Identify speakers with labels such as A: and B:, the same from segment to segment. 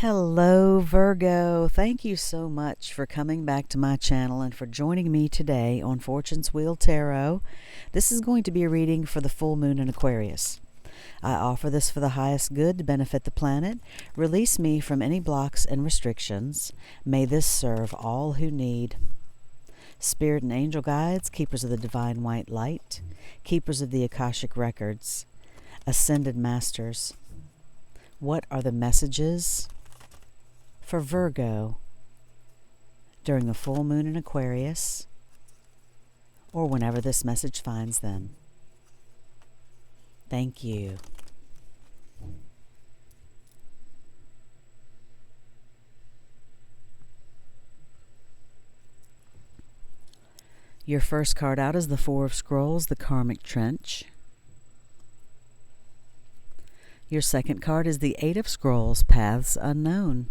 A: Hello, Virgo. Thank you so much for coming back to my channel and for joining me today on Fortune's Wheel Tarot. This is going to be a reading for the full moon in Aquarius. I offer this for the highest good to benefit the planet. Release me from any blocks and restrictions. May this serve all who need. Spirit and angel guides, keepers of the divine white light, keepers of the Akashic records, ascended masters. What are the messages for Virgo during the full moon in Aquarius, or whenever this message finds them? Thank you. Your first card out is the Four of Scrolls, the Karmic Trench. Your second card is the Eight of Scrolls, Paths Unknown.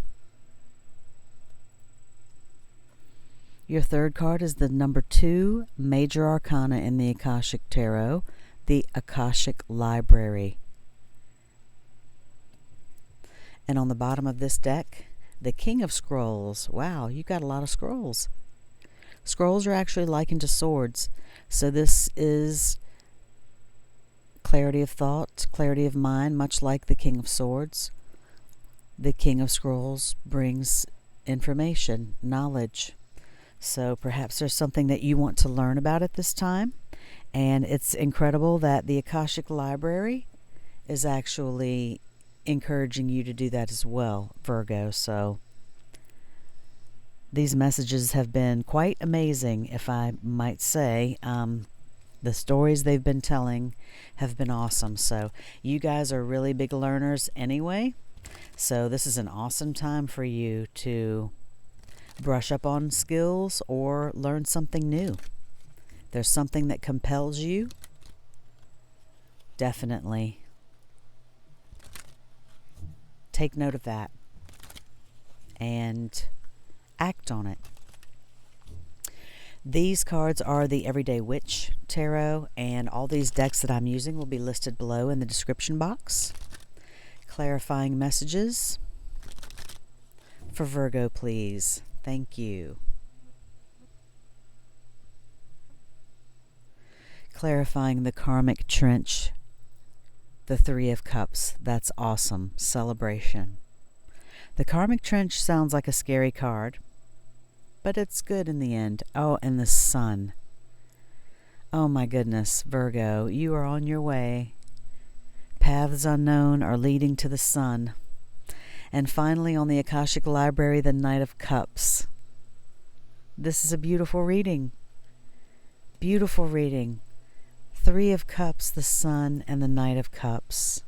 A: Your third card is the number 2 major arcana in the Akashic Tarot, the Akashic Library. And on the bottom of this deck, the King of Scrolls. Wow, you got a lot of scrolls. Scrolls are actually likened to swords, so this is clarity of thought, clarity of mind, much like the King of Swords. The King of Scrolls brings information, knowledge. So perhaps there's something that you want to learn about at this time. And it's incredible that the Akashic Library is actually encouraging you to do that as well, Virgo. So these messages have been quite amazing, if I might say. The stories they've been telling have been awesome. So you guys are really big learners anyway. So this is an awesome time for you to brush up on skills or learn something new. There's something that compels you. Definitely take note of that and act on it. These cards are the Everyday Witch Tarot, and all these decks that I'm using will be listed below in the description box. Clarifying messages for Virgo, please. Thank you. Clarifying the Karmic Trench, the Three of Cups. That's awesome. Celebration. The Karmic Trench sounds like a scary card, but it's good in the end. Oh, and the Sun. Oh my goodness, Virgo, you are on your way. Paths unknown are leading to the sun. And finally, on the Akashic Library, the Knight of Cups. This is a beautiful reading. Beautiful reading. Three of Cups, the Sun, and the Knight of Cups.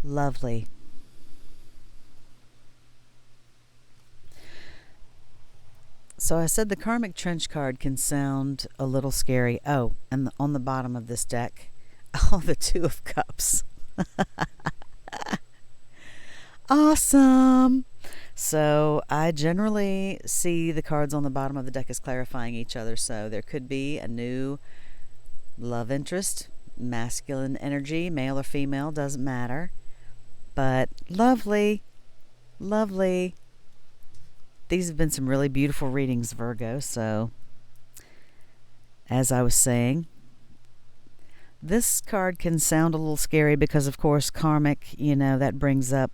A: Lovely. So I said the Karmic Trench card can sound a little scary. Oh, and on the bottom of this deck, oh, the Two of Cups. Awesome. So I generally see the cards on the bottom of the deck as clarifying each other. So there could be a new love interest, masculine energy, male or female, doesn't matter. But lovely, lovely. These have been some really beautiful readings, Virgo. So, as I was saying, this card can sound a little scary because, of course, karmic, that brings up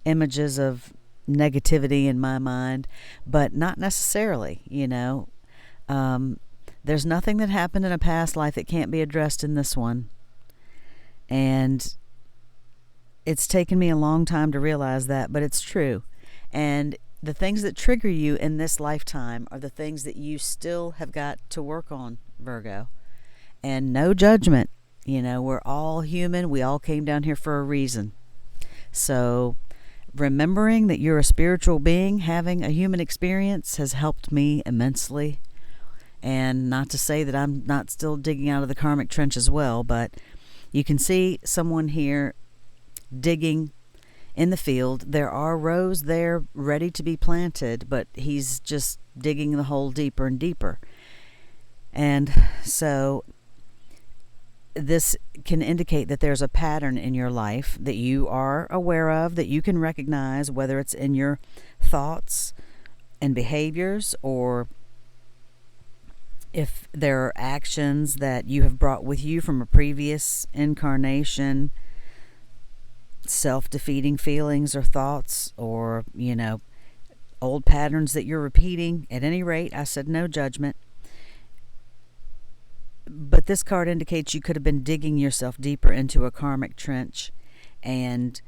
A: images of negativity in my mind, but not necessarily, There's nothing that happened in a past life that can't be addressed in this one. And it's taken me a long time to realize that, but it's true. And the things that trigger you in this lifetime are the things that you still have got to work on, Virgo. And no judgment. We're all human. We all came down here for a reason. So remembering that you're a spiritual being having a human experience has helped me immensely. And not to say that I'm not still digging out of the karmic trench as well, but you can see someone here digging in the field. There are rows there ready to be planted, but he's just digging the hole deeper and deeper. And so this can indicate that there's a pattern in your life that you are aware of, that you can recognize, whether it's in your thoughts and behaviors, or if there are actions that you have brought with you from a previous incarnation, self-defeating feelings or thoughts, or, old patterns that you're repeating. At any rate, I said no judgment. But this card indicates you could have been digging yourself deeper into a karmic trench, and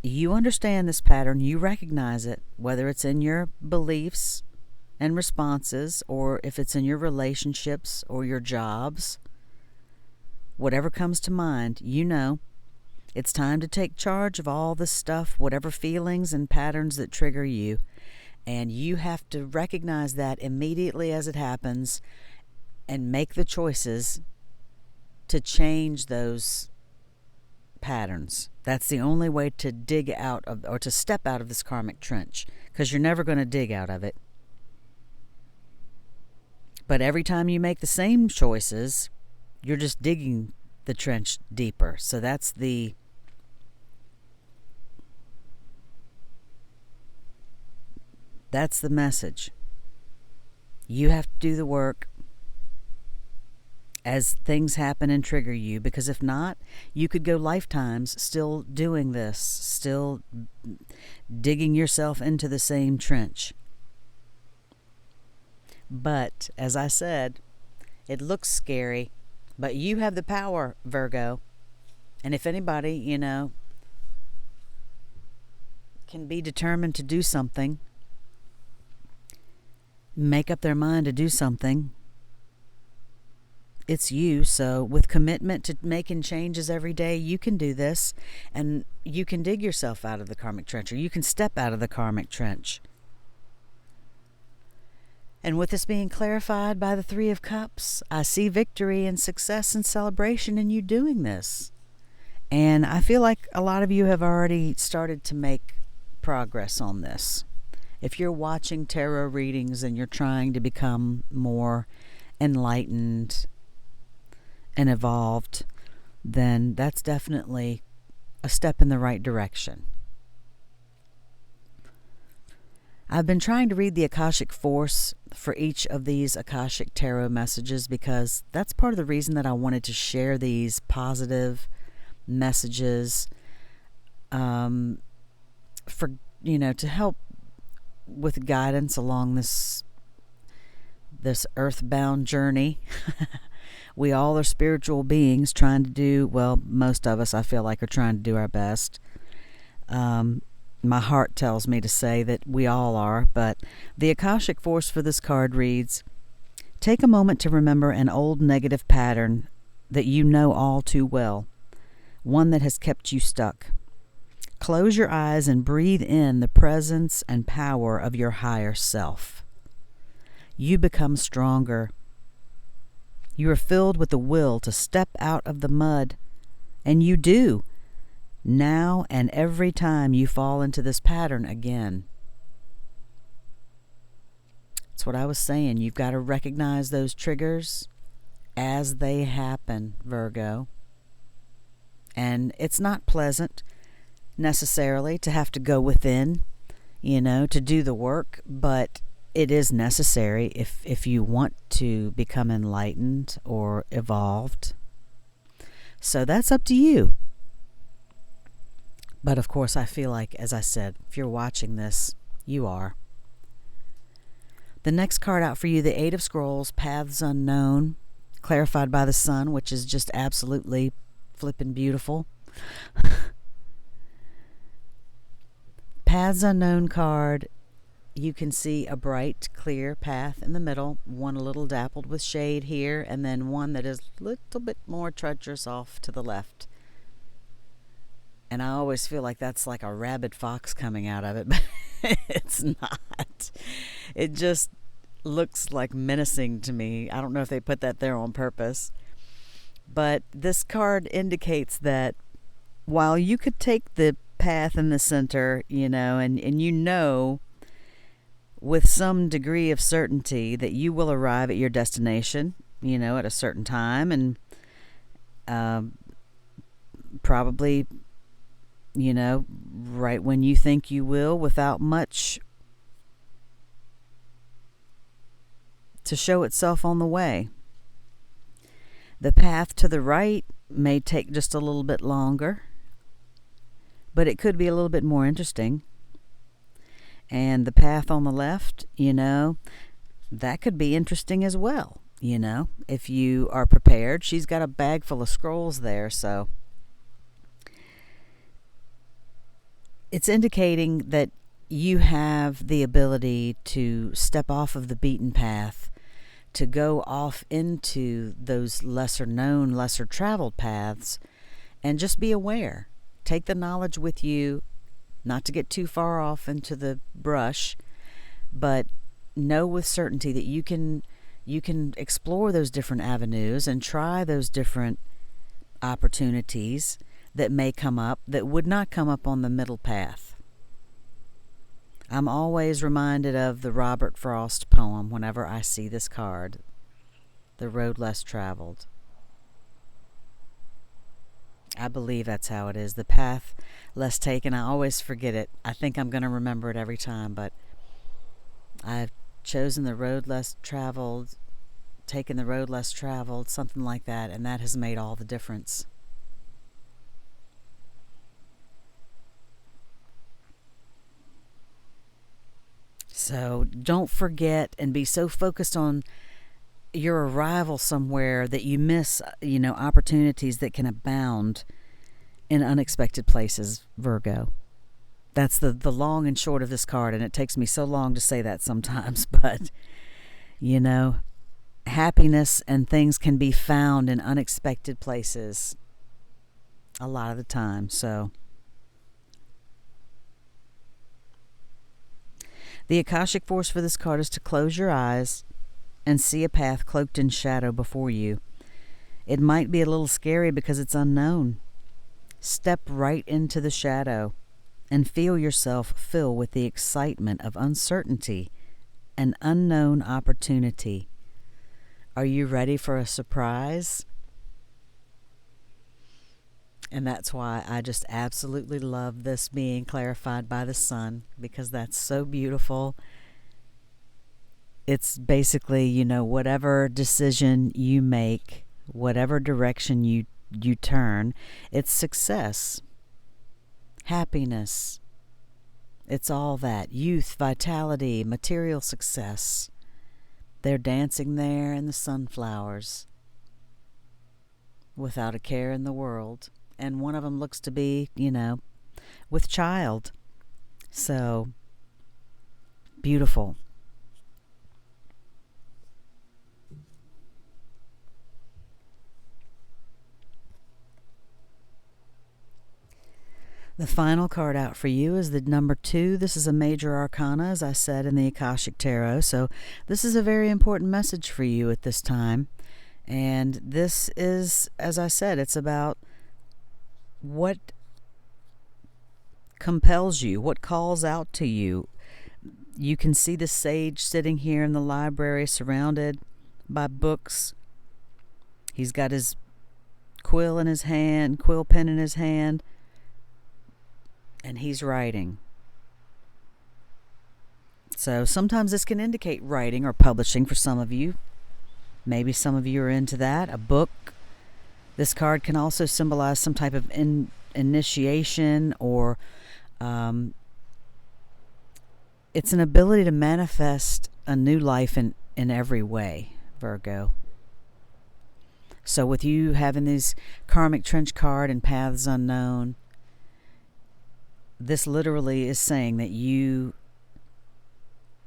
A: you understand this pattern, you recognize it, whether it's in your beliefs and responses, or if it's in your relationships or your jobs. Whatever comes to mind, it's time to take charge of all this stuff, whatever feelings and patterns that trigger you. And you have to recognize that immediately as it happens and make the choices to change those patterns. That's the only way to dig out of, or to step out of this karmic trench, because you're never going to dig out of it. But every time you make the same choices, you're just digging the trench deeper. So that's the message. You have to do the work as things happen and trigger you, because if not, you could go lifetimes still doing this, still digging yourself into the same trench. But, as I said, it looks scary, but you have the power, Virgo. And if anybody, can be determined to do something, make up their mind to do something, it's you. So with commitment to making changes every day, you can do this, and you can dig yourself out of the karmic trench, or you can step out of the karmic trench. And with this being clarified by the Three of Cups, I see victory and success and celebration in you doing this. And I feel like a lot of you have already started to make progress on this. If you're watching tarot readings and you're trying to become more enlightened and evolved, then that's definitely a step in the right direction. I've been trying to read the Akashic Force for each of these Akashic Tarot messages, because that's part of the reason that I wanted to share these positive messages, for, to help with guidance along this earthbound journey. We all are spiritual beings trying to do, well, most of us, I feel like, are trying to do our best. My heart tells me to say that we all are, but the Akashic Force for this card reads, take a moment to remember an old negative pattern that you know all too well, one that has kept you stuck. Close your eyes and breathe in the presence and power of your higher self. You become stronger. You are filled with the will to step out of the mud, and you do. Now and every time you fall into this pattern again. That's what I was saying. You've got to recognize those triggers as they happen, Virgo. And it's not pleasant necessarily to have to go within, to do the work, but it is necessary if you want to become enlightened or evolved. So that's up to you. But of course, I feel like, as I said, if you're watching this, you are. The next card out for you, the Eight of Scrolls, Paths Unknown, clarified by the Sun, which is just absolutely flippin' beautiful. Paths Unknown card, you can see a bright, clear path in the middle, one a little dappled with shade here, and then one that is a little bit more treacherous off to the left. And I always feel like that's like a rabid fox coming out of it, but it's not. It just looks like menacing to me. I don't know if they put that there on purpose. But this card indicates that while you could take the path in the center, and with some degree of certainty that you will arrive at your destination, at a certain time, and Probably, right when you think you will, without much to show itself on the way. The path to the right may take just a little bit longer, but it could be a little bit more interesting. And the path on the left, that could be interesting as well, if you are prepared. She's got a bag full of scrolls there, so it's indicating that you have the ability to step off of the beaten path, to go off into those lesser known, lesser traveled paths, and just be aware. Take the knowledge with you, not to get too far off into the brush, but know with certainty that you can explore those different avenues and try those different opportunities that may come up that would not come up on the middle path. I'm always reminded of the Robert Frost poem whenever I see this card, The Road Less Traveled. I believe that's how it is. The path less taken. I always forget it. I think I'm going to remember it every time, but I've chosen the road less traveled, taken the road less traveled, something like that, and that has made all the difference. So don't forget and be so focused on your arrival somewhere that you miss, opportunities that can abound in unexpected places, Virgo. That's the long and short of this card, and it takes me so long to say that sometimes, but, happiness and things can be found in unexpected places a lot of the time, so. The Akashic force for this card is to close your eyes and see a path cloaked in shadow before you. It might be a little scary because it's unknown. Step right into the shadow and feel yourself fill with the excitement of uncertainty and unknown opportunity. Are you ready for a surprise? And that's why I just absolutely love this being clarified by the sun, because that's so beautiful. It's basically, whatever decision you make, whatever direction you turn, it's success, happiness. It's all that. Youth, vitality, material success. They're dancing there in the sunflowers without a care in the world. And one of them looks to be, with child. So, beautiful. The final card out for you is the number 2. This is a major arcana, as I said, in the Akashic Tarot. So this is a very important message for you at this time. And this is, as I said, it's about what compels you, what calls out to you. You can see the sage sitting here in the library surrounded by books. He's got his quill pen in his hand, and he's writing. So sometimes this can indicate writing or publishing for some of you. Maybe some of you are into that, a book. This card can also symbolize some type of initiation, or it's an ability to manifest a new life in every way, Virgo. So with you having these Karmic Trench card and Paths Unknown, this literally is saying that you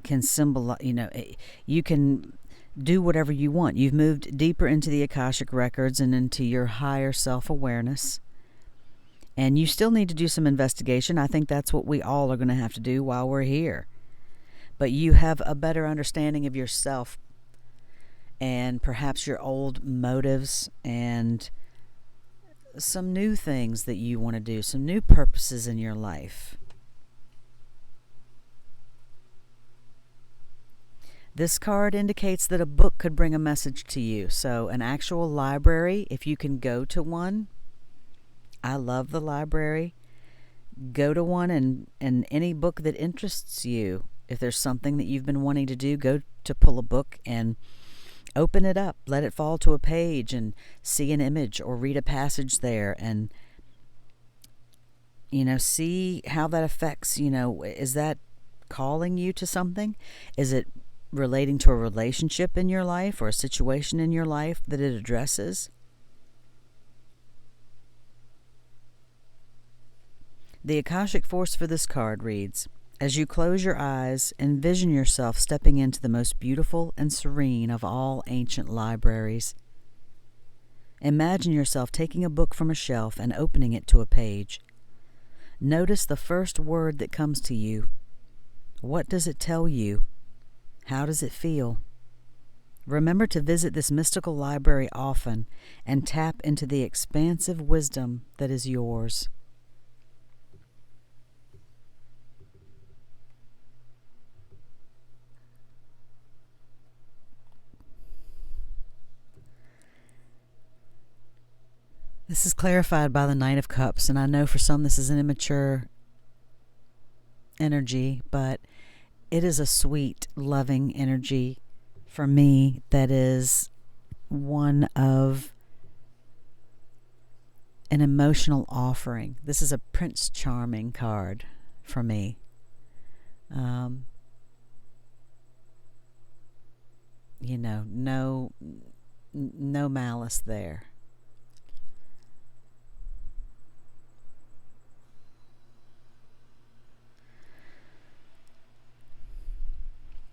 A: can symbolize, you can do whatever you want. You've moved deeper into the Akashic records and into your higher self-awareness. And you still need to do some investigation. I think that's what we all are going to have to do while we're here. But you have a better understanding of yourself and perhaps your old motives and some new things that you want to do, some new purposes in your life. This card indicates that a book could bring a message to you. So an actual library, if you can go to one, I love the library. Go to one, and any book that interests you. If there's something that you've been wanting to do, go to pull a book and open it up. Let it fall to a page and see an image or read a passage there, and see how that affects, is that calling you to something? Is it relating to a relationship in your life or a situation in your life that it addresses? The Akashic Force for this card reads, as you close your eyes, envision yourself stepping into the most beautiful and serene of all ancient libraries. Imagine yourself taking a book from a shelf and opening it to a page. Notice the first word that comes to you. What does it tell you? How does it feel? Remember to visit this mystical library often and tap into the expansive wisdom that is yours. This is clarified by the Knight of Cups, and I know for some this is an immature energy, but it is a sweet, loving energy for me that is one of an emotional offering. This is a Prince Charming card for me. No malice there.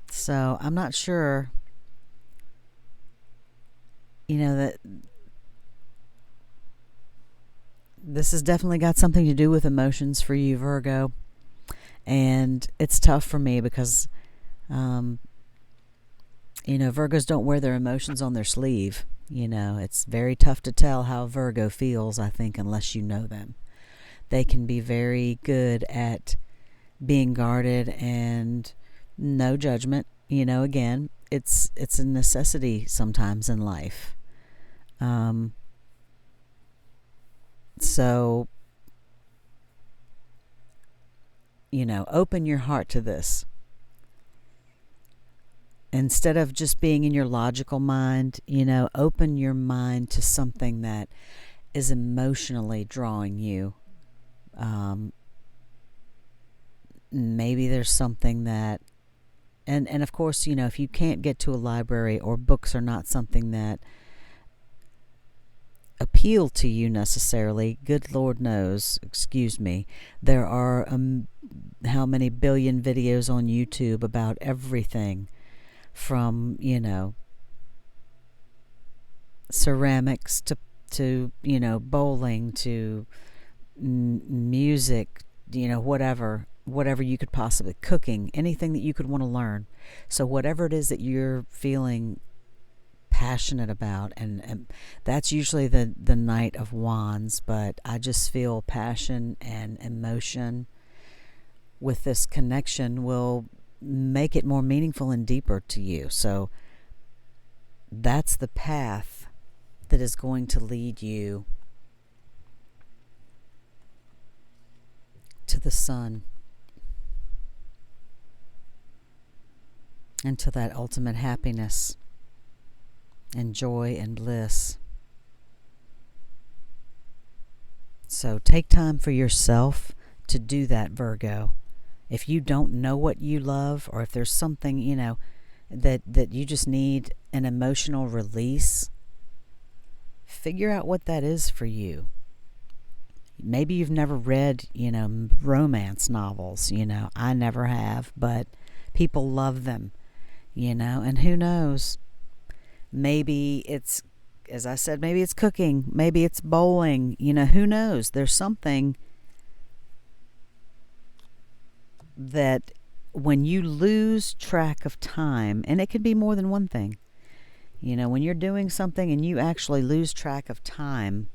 A: So I'm not sure, that this has definitely got something to do with emotions for you, Virgo. And it's tough for me because, Virgos don't wear their emotions on their sleeve. It's very tough to tell how Virgo feels, I think, unless you know them. They can be very good at being guarded and no judgment. Again, it's a necessity sometimes in life. So, open your heart to this. Instead of just being in your logical mind, open your mind to something that is emotionally drawing you. Maybe there's something that, and of course, if you can't get to a library or books are not something that appeal to you necessarily, good Lord knows, there are how many billion videos on YouTube about everything from, ceramics to bowling to music, whatever you could possibly, cooking, anything that you could want to learn. So whatever it is that you're feeling passionate about, and that's usually the Knight of Wands, but I just feel passion and emotion with this connection will make it more meaningful and deeper to you. So that's the path that is going to lead you to the sun and to that ultimate happiness and joy and bliss. So take time for yourself to do that, Virgo. If you don't know what you love, or if there's something, that you just need an emotional release, figure out what that is for you. Maybe you've never read, romance novels, I never have, but people love them, and who knows? Maybe it's, as I said, maybe it's cooking, maybe it's bowling, who knows? There's something that when you lose track of time, and it could be more than one thing, when you're doing something and you actually lose track of time,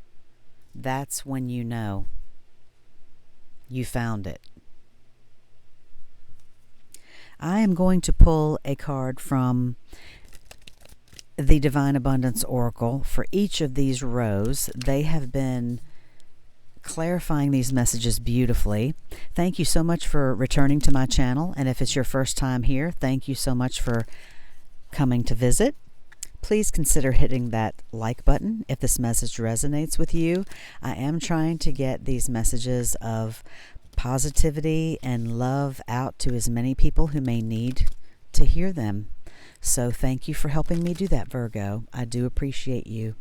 A: that's when you know you found it. I am going to pull a card from the Divine Abundance Oracle for each of these rows. They have been clarifying these messages beautifully. Thank you so much for returning to my channel, and if it's your first time here, thank you so much for coming to visit. Please consider hitting that like button if this message resonates with you. I am trying to get these messages of positivity and love out to as many people who may need to hear them. So thank you for helping me do that, Virgo. I do appreciate you.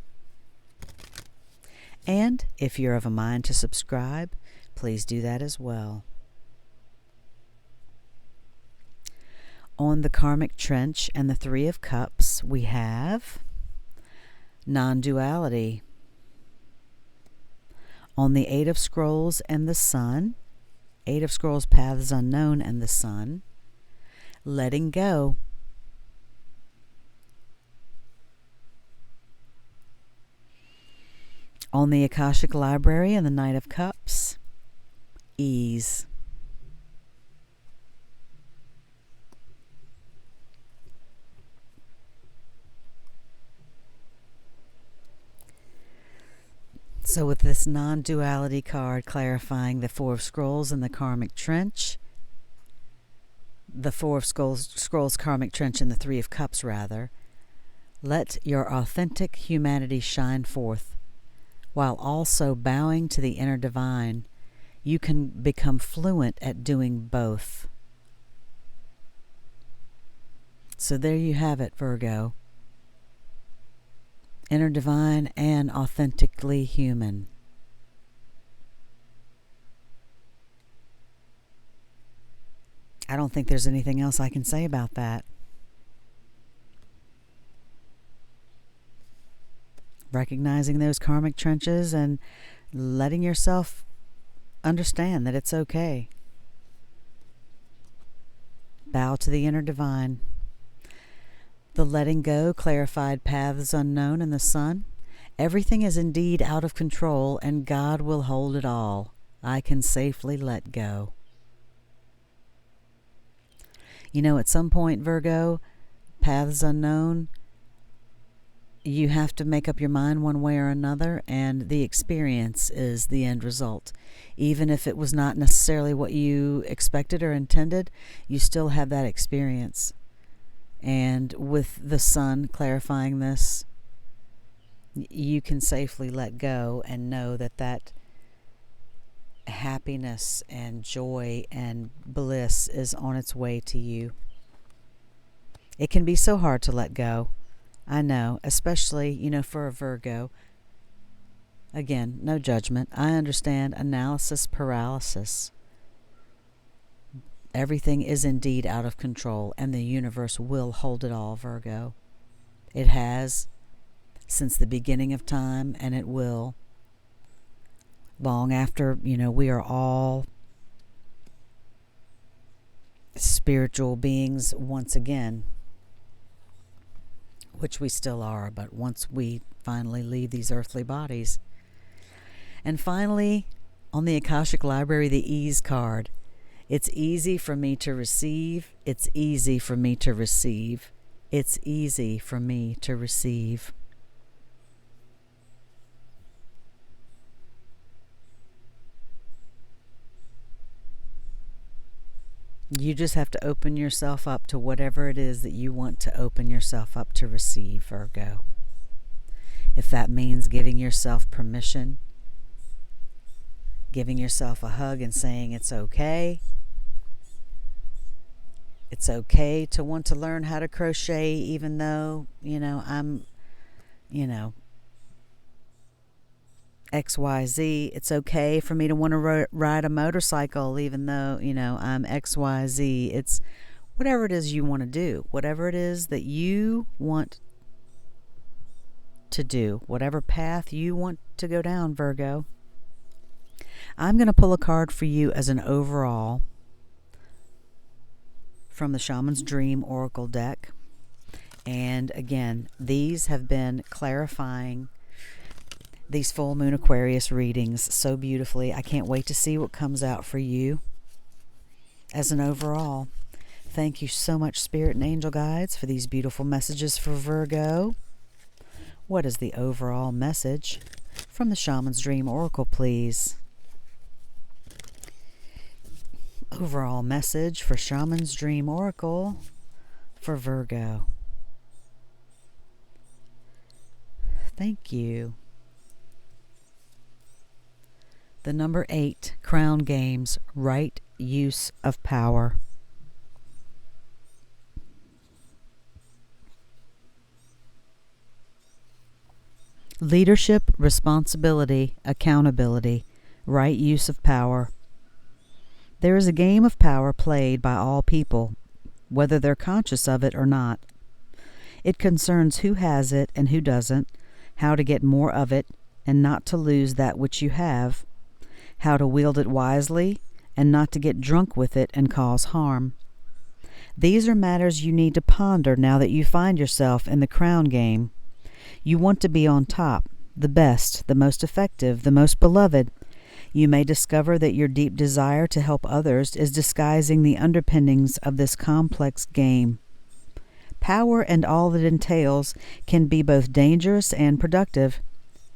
A: And if you're of a mind to subscribe, please do that as well. On the Karmic Trench and the Three of Cups, we have non-duality. On the Eight of Scrolls and the Sun, Eight of Scrolls, Paths Unknown, and the Sun, letting go. On the Akashic Library and the Knight of Cups, ease. So with this non-duality card clarifying the Four of Scrolls and the Karmic Trench, the Four of Scrolls, Karmic Trench, and the Three of Cups, rather, let your authentic humanity shine forth, while also bowing to the inner divine. You can become fluent at doing both. So there you have it, Virgo. Inner divine and authentically human. I don't think there's anything else I can say about that. Recognizing those karmic trenches and letting yourself understand that it's okay. Bow to the inner divine. The letting go clarified Paths Unknown in the Sun. Everything is indeed out of control, and God will hold it all. I can safely let go. You know, at some point, Virgo, Paths Unknown, you have to make up your mind one way or another, and the experience is the end result. Even if it was not necessarily what you expected or intended, you still have that experience. And with the Sun clarifying this, you can safely let go and know that that happiness and joy and bliss is on its way to you. It can be so hard to let go. I know, especially, you know, for a Virgo. Again, no judgment. I understand analysis paralysis. Everything is indeed out of control, and the universe will hold it all, Virgo. It has since the beginning of time, and it will long after, you know, we are all spiritual beings once again, which we still are, but once we finally leave these earthly bodies. And finally, on the Akashic Library, the Ease card. It's easy for me to receive. It's easy for me to receive. It's easy for me to receive. You just have to open yourself up to whatever it is that you want to open yourself up to receive, Virgo. If that means giving yourself permission, giving yourself a hug and saying it's okay. It's okay to want to learn how to crochet, even though, I'm, XYZ. It's okay for me to want to ride a motorcycle, even though, I'm XYZ. It's whatever it is you want to do, whatever it is that you want to do, whatever path you want to go down, Virgo. I'm going to pull a card for you as an overall from the Shaman's Dream Oracle deck. And again, these have been clarifying these full moon Aquarius readings so beautifully. I can't wait to see what comes out for you as an overall. Thank you so much, Spirit and Angel Guides, for these beautiful messages for Virgo. What is the overall message from the Shaman's Dream Oracle, please? Overall message for Shaman's Dream Oracle for Virgo. Thank you. The number 8, Crown Games, right use of power. Leadership, responsibility, accountability, right use of power. There is a game of power played by all people, whether they're conscious of it or not. It concerns who has it and who doesn't, how to get more of it and not to lose that which you have, how to wield it wisely and not to get drunk with it and cause harm. These are matters you need to ponder now that you find yourself in the crown game. You want to be on top, the best, the most effective, the most beloved. You may discover that your deep desire to help others is disguising the underpinnings of this complex game. Power and all that entails can be both dangerous and productive,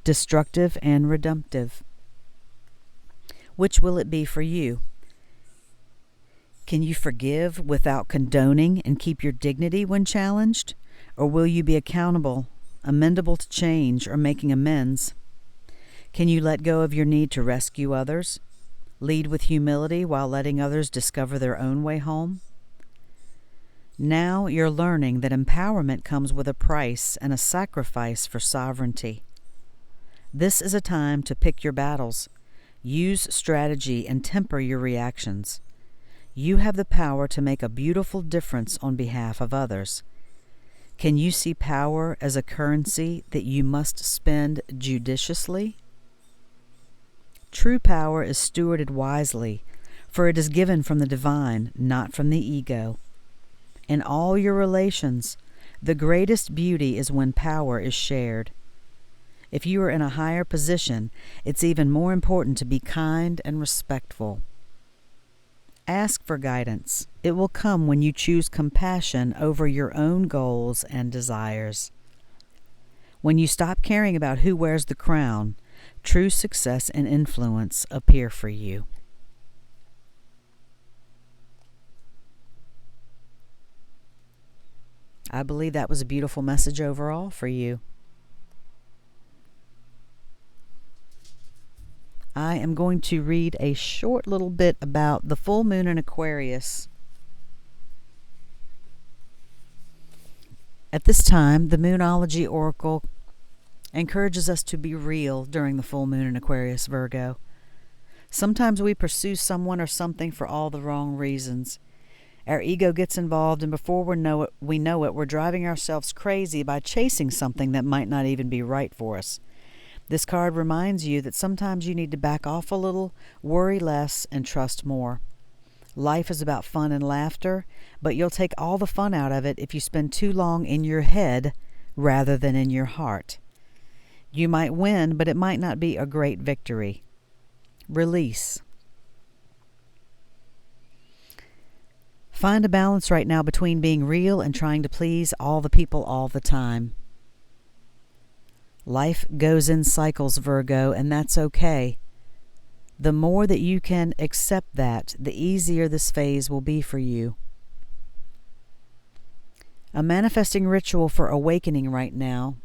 A: destructive and redemptive. Which will it be for you? Can you forgive without condoning and keep your dignity when challenged? Or will you be accountable, amendable to change, or making amends? Can you let go of your need to rescue others? Lead with humility while letting others discover their own way home? Now you're learning that empowerment comes with a price and a sacrifice for sovereignty. This is a time to pick your battles. Use strategy and temper your reactions. You have the power to make a beautiful difference on behalf of others. Can you see power as a currency that you must spend judiciously? True power is stewarded wisely, for it is given from the divine, not from the ego. In all your relations, the greatest beauty is when power is shared. If you are in a higher position, it's even more important to be kind and respectful. Ask for guidance. It will come when you choose compassion over your own goals and desires. When you stop caring about who wears the crown, true success and influence appear for you. I believe that was a beautiful message overall for you. I am going to read a short little bit about the full moon in Aquarius. At this time, the Moonology Oracle encourages us to be real during the full moon in Aquarius, Virgo. Sometimes we pursue someone or something for all the wrong reasons. Our ego gets involved, and before we know it, we're driving ourselves crazy by chasing something that might not even be right for us. This card reminds you that sometimes you need to back off a little, worry less, and trust more. Life is about fun and laughter, but you'll take all the fun out of it if you spend too long in your head rather than in your heart. You might win, but it might not be a great victory. Release. Find a balance right now between being real and trying to please all the people all the time. Life goes in cycles, Virgo, and that's okay. The more that you can accept that, the easier this phase will be for you. A manifesting ritual for awakening right now.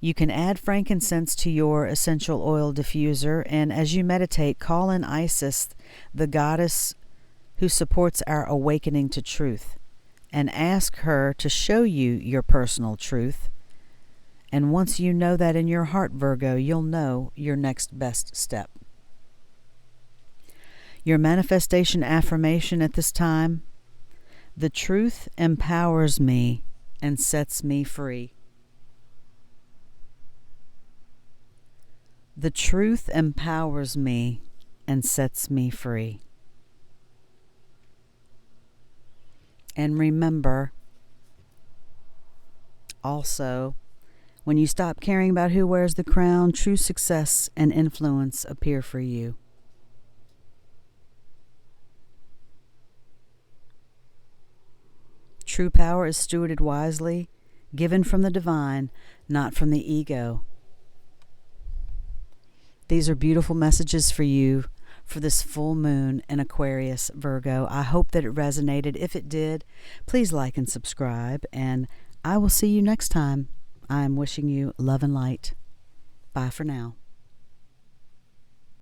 A: You can add frankincense to your essential oil diffuser, and as you meditate, call in Isis, the goddess who supports our awakening to truth, and ask her to show you your personal truth. And once you know that in your heart, Virgo, you'll know your next best step. Your manifestation affirmation at this time: the truth empowers me and sets me free. The truth empowers me and sets me free. And remember, also, when you stop caring about who wears the crown, true success and influence appear for you. True power is stewarded wisely, given from the divine, not from the ego. These are beautiful messages for you for this full moon in Aquarius, Virgo. I hope that it resonated. If it did, please like and subscribe, and I will see you next time. I'm wishing you love and light. Bye for now.